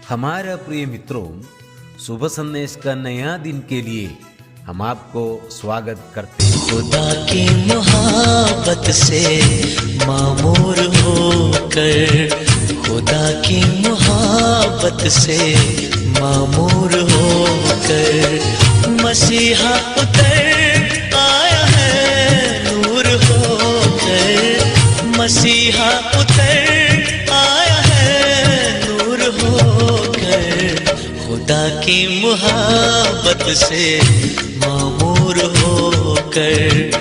हमारे प्रिय मित्रों, शुभ संदेश का नया दिन के लिए हम आपको स्वागत करते हैं। खुदा की मोहब्बत से मामूर होकर, खुदा की मोहब्बत से मामूर होकर मसीहा उतर आया है नूर होकर, मसीहा उतर आया है नूर होकर, खुदा की मोहब्बत से मामूर होकर,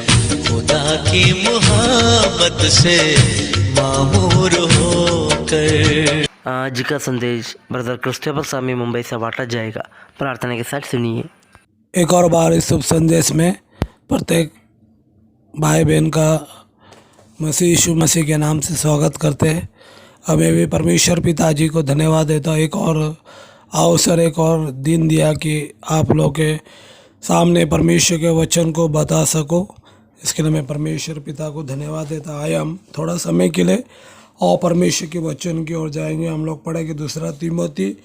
खुदा की मोहब्बत से मामूर होकर। आज का संदेश ब्रदर क्रिस्टोफर स्वामी मुंबई से बांटा जाएगा। प्रार्थना के साथ सुनिए। एक और बार इस शुभ संदेश में प्रत्येक भाई बहन का मसीह यीशु मसीह के नाम से स्वागत करते हैं। हमें भी परमेश्वर पिताजी को धन्यवाद देता हूँ, एक और अवसर, एक और दिन दिया कि आप लोग के सामने परमेश्वर के वचन को बता सको। इसके लिए मैं परमेश्वर पिता को धन्यवाद देता। आए हम थोड़ा समय के लिए और परमेश्वर के वचन की ओर जाएंगे। हम लोग पढ़ेंगे 2 तीमोथी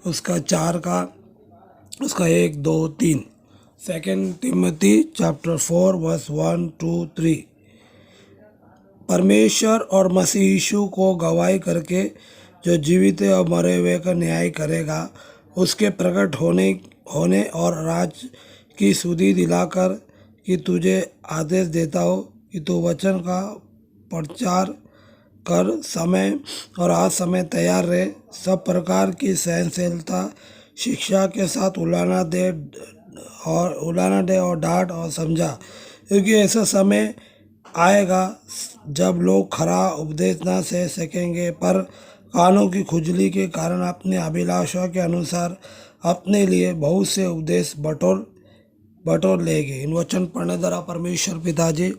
उसका 4 का उसका 1, 2, 3। 2 तीमोथी चैप्टर 4 वर्स 1, 2, 3। परमेश्वर और मसीह यीशु को गवाही करके जो जीवित और मरे हुए का न्याय करेगा, उसके प्रकट होने और राज की सुधि दिलाकर कि तुझे आदेश देता हो कि तू वचन का प्रचार कर, समय और आज समय तैयार रहे, सब प्रकार की सहनशीलता शिक्षा के साथ उलाना दे और डांट और समझा, क्योंकि ऐसा समय आएगा जब लोग खरा उपदेश ना सह सकेंगे, पर कानों की खुजली के कारण अपने अभिलाषा के अनुसार अपने लिए बहुत से उपदेश बटोर लेंगे। इन वचन पढ़ने द्वारा परमेश्वर पिताजी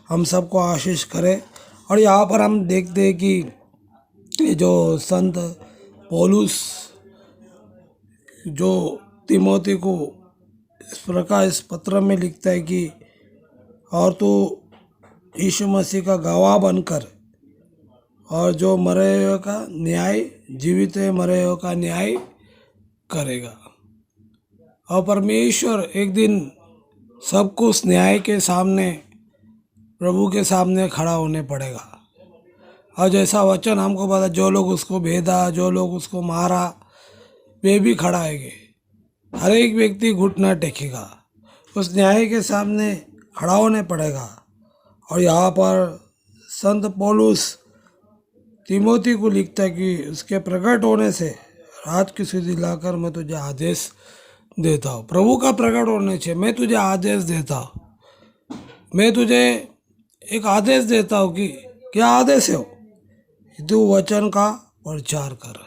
हम सबको आशीष करे। और यहाँ पर हम देखते हैं कि ये जो संत पौलुस जो तिमोथी को इस प्रकार इस पत्र में लिखता है कि और तो यीशु मसीह का गवाह बनकर और जो मरे हुए का न्याय, जीवित मरे हुए का न्याय करेगा। और परमेश्वर एक दिन सबको उस न्याय के सामने, प्रभु के सामने खड़ा होने पड़ेगा। और जैसा वचन हमको पता, जो लोग उसको भेदा, जो लोग उसको मारा, वे भी खड़ा आएंगे। हर एक व्यक्ति घुटना टेकेगा, उस न्याय के सामने खड़ा होने पड़ेगा। और यहाँ पर संत पौलुस तिमोथी को लिखता है कि उसके प्रकट होने से राज की सुधि लाकर मैं तुझे आदेश देता हूँ। प्रभु का प्रकट होने से मैं तुझे आदेश देता हूँ। मैं तुझे एक आदेश देता हूँ कि क्या आदेश है वो? तू वचन का प्रचार कर।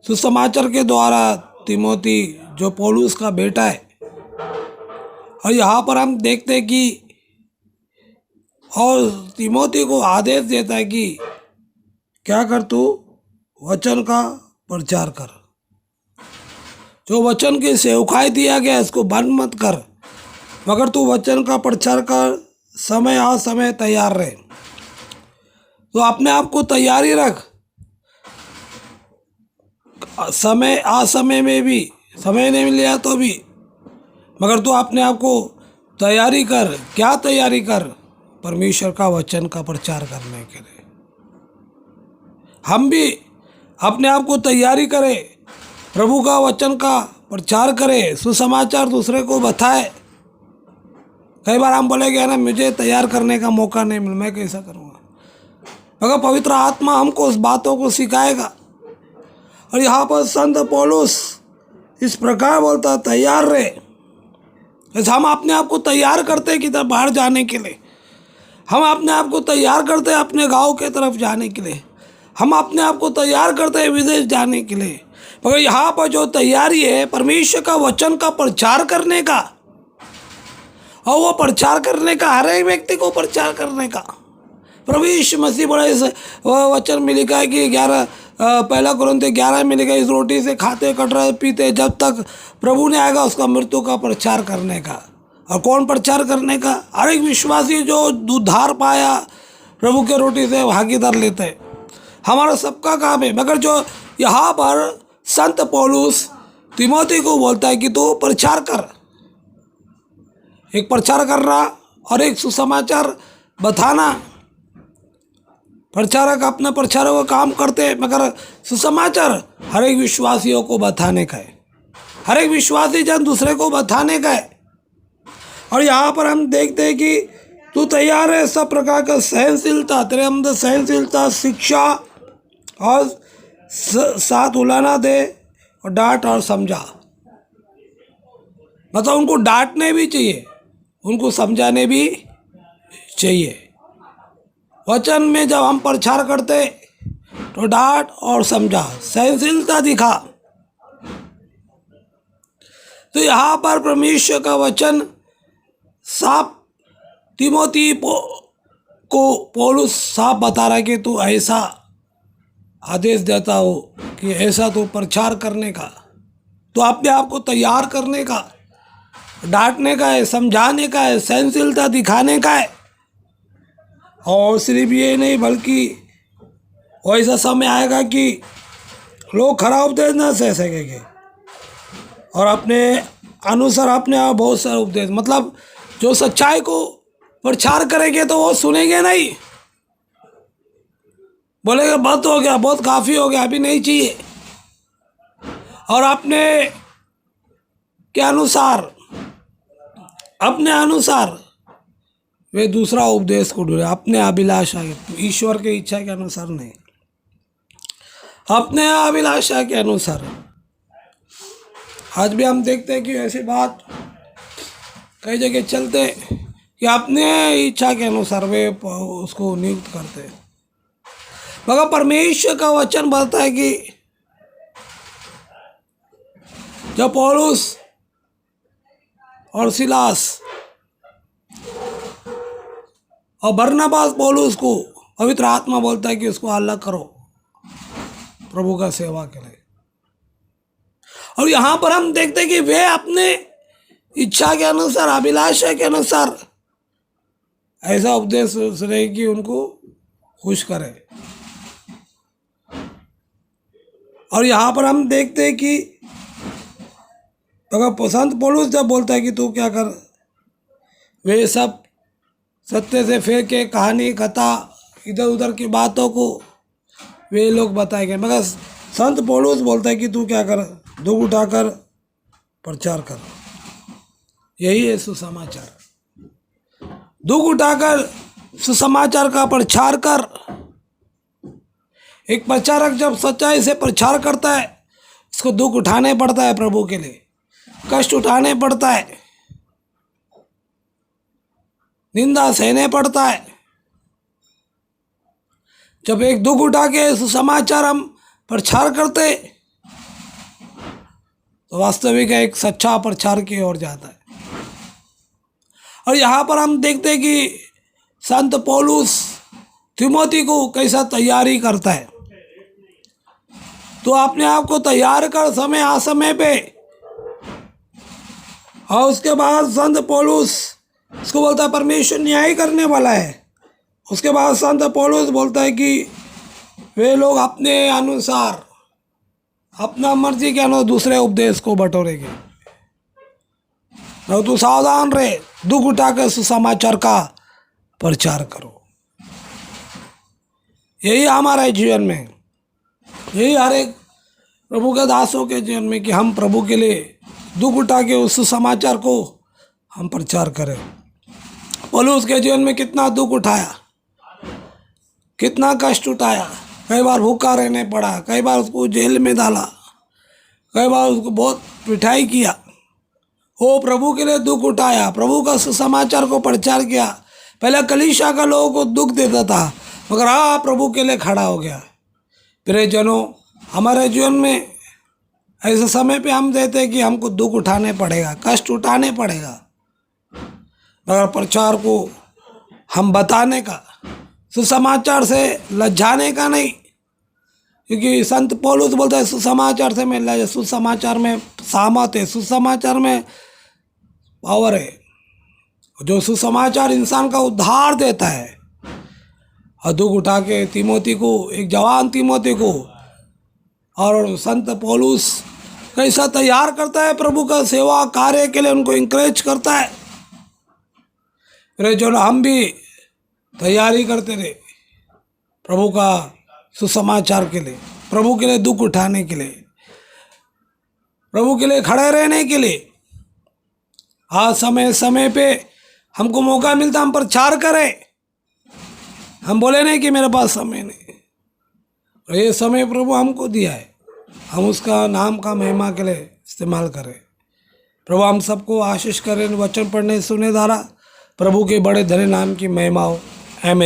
सुसमाचार के द्वारा तिमोथी जो पौलुस का बेटा है, और यहाँ पर हम देखते हैं कि और तिमोथी को आदेश देता है कि क्या कर, तू वचन का प्रचार कर। जो वचन की सेवकाई दिया गया इसको बंद मत कर, मगर तू वचन का प्रचार कर, समय आ समय तैयार रहे। तो अपने आप को तैयारी रख। समय आ समय में भी समय नहीं मिला तो भी, मगर तू अपने आप को तैयारी कर। क्या तैयारी कर? परमेश्वर का वचन का प्रचार करने के लिए। हम भी अपने आप को तैयारी करें, प्रभु का वचन का प्रचार करें, सुसमाचार दूसरे को बताए। कई बार हम बोलेंगे ना, मुझे तैयार करने का मौका नहीं मिला, मैं कैसा करूँगा? मगर पवित्र आत्मा हमको उस बातों को सिखाएगा। और यहाँ पर संत पौलुस इस प्रकार बोलता, तैयार रहे। जैसे हम अपने आप को तैयार करते हैं किधर बाहर जाने के लिए, हम अपने आप को तैयार करते हैं अपने गांव के तरफ जाने के लिए, हम अपने आप को तैयार करते हैं विदेश जाने के लिए। मगर यहाँ पर जो तैयारी है परमेश्वर का वचन का प्रचार करने का, और वो प्रचार करने का हर एक व्यक्ति को प्रचार करने का। प्रभु यीशु मसीह बड़ा इस वचन में लिखा है कि 1 कुरिन्थियों 11 में लिखा है, इस रोटी से खाते कट रहे पीते जब तक प्रभु ने आएगा उसका मृत्यु का प्रचार करने का। और कौन प्रचार करने का? हर एक विश्वासी जो उद्धार पाया प्रभु के रोटी से भागीदार लेते हैं। हमारा सबका काम है। मगर जो यहाँ पर संत पौलुस तिमोथी को बोलता है कि तू प्रचार कर, एक प्रचार करना और एक सुसमाचार बताना। प्रचारक अपना प्रचारक का काम करते हैं, मगर सुसमाचार हर एक विश्वासियों को बताने का है, हर एक विश्वासी जन दूसरे को बताने का है। और यहाँ पर हम देखते हैं कि तू तैयार है सब प्रकार का सहनशीलता, तेरे अंदर सहनशीलता, शिक्षा और साथ उलाना दे और डांट और समझा। मतलब उनको डांटने भी चाहिए, उनको समझाने भी चाहिए। वचन में जब हम प्रचार करते तो डांट और समझा, सहनशीलता दिखा। तो यहाँ पर परमेश्वर का वचन साफ तिमोथी को पौलुस साफ बता रहा है कि तू ऐसा आदेश देता हो कि ऐसा तो प्रचार करने का, तो अपने आप को तैयार करने का, डांटने का है, समझाने का है, सहनशीलता दिखाने का है। और सिर्फ ये नहीं बल्कि ऐसा समय आएगा कि लोग खराब उपदेश ना सह सकेंगे और अपने अनुसार अपने आप बहुत सारा उपदेश, मतलब जो सच्चाई को प्रचार करेंगे तो वो सुनेंगे नहीं, बोलेंगे बहुत हो गया, बहुत काफ़ी हो गया, अभी नहीं चाहिए। और अपने के अनुसार, अपने अनुसार वे दूसरा उपदेश को ढूंढे, अपने अभिलाषा के, ईश्वर के इच्छा के अनुसार नहीं, अपने अभिलाषा के अनुसार। आज भी हम देखते हैं कि ऐसी बात कई जगह चलते कि अपने इच्छा के अनुसार वे उसको नियुक्त करते हैं। मगर परमेश्वर का वचन बताता है कि जब पौलुस और सिलास और बरनबास पौलुस को पवित्र आत्मा बोलता है कि उसको अलग करो प्रभु का सेवा के लिए। और यहाँ पर हम देखते हैं कि वे अपने इच्छा के अनुसार, अभिलाषा के अनुसार ऐसा उपदेश रहे कि उनको खुश करे। और यहाँ पर हम देखते हैं कि अगर संत पौलुस जब बोलता है कि तू क्या कर, वे सब सत्य से फेंक के कहानी, कथा, इधर उधर की बातों को वे लोग बताएंगे। मगर संत पौलुस बोलता है कि तू क्या कर, दुख उठाकर प्रचार कर। यही है सुसमाचार। दुख उठाकर सुसमाचार का प्रचार कर। एक प्रचारक जब सच्चाई से प्रचार करता है, उसको दुख उठाने पड़ता है, प्रभु के लिए कष्ट उठाने पड़ता है, निंदा सहने पड़ता है। जब एक दुख उठा के सुसमाचार हम प्रचार करते तो वास्तविक एक सच्चा प्रचार की ओर जाता है। और यहाँ पर हम देखते हैं कि संत पौलुस तिमोथी को कैसा तैयारी करता है। तो अपने आप को तैयार कर समय आ समय पे। और उसके बाद संत पौलुस उसको बोलता है परमेश्वर न्याय करने वाला है। उसके बाद संत पौलुस बोलता है कि वे लोग अपने अनुसार, अपना मर्जी के अनुसार दूसरे उपदेश को बटोरेंगे। तो तू सावधान रहे, दुख उठाकर सुसमाचार का प्रचार करो। यही हमारा जीवन में, यही हर एक प्रभु के दासों के जीवन में कि हम प्रभु के लिए दुख उठा के उस सुसमाचार को हम प्रचार करें। पौलुस के जीवन में कितना दुख उठाया, कितना कष्ट उठाया, कई बार भूखा रहने पड़ा, कई बार उसको जेल में डाला, कई बार उसको बहुत पिटाई किया। वो प्रभु के लिए दुख उठाया, प्रभु का सुसमाचार को प्रचार किया। पहले कलीसिया का लोगों को दुख देता था, मगर प्रभु के लिए खड़ा हो गया। प्रिय जनों, हमारे जीवन में ऐसे समय पे हम देते हैं कि हमको दुख उठाने पड़ेगा, कष्ट उठाने पड़ेगा, मगर प्रचार को हम बताने का, सुसमाचार से लज्जाने का नहीं। क्योंकि संत पौलुस बोलता है सुसमाचार से मैं लज्जा, सुसमाचार में सामत है, सुसमाचार में पावर है। जो सुसमाचार इंसान का उद्धार देता है और दुख उठा के तिमोती को, एक जवान तिमोती को, और संत पौलुस कैसा तैयार करता है प्रभु का सेवा कार्य के लिए, उनको इंकरेज करता है। जो हम भी तैयारी करते रहे प्रभु का सुसमाचार के लिए, प्रभु के लिए दुख उठाने के लिए, प्रभु के लिए खड़े रहने के लिए। आज समय समय पे हमको मौका मिलता हम प्रचार करें, हम बोले नहीं कि मेरे पास समय नहीं। और ये समय प्रभु हमको दिया है, हम उसका नाम का महिमा के लिए इस्तेमाल करें। प्रभु हम सबको आशीष करें, वचन पढ़ने सुने द्वारा प्रभु के बड़े धन्य नाम की महिमा हो। आमीन।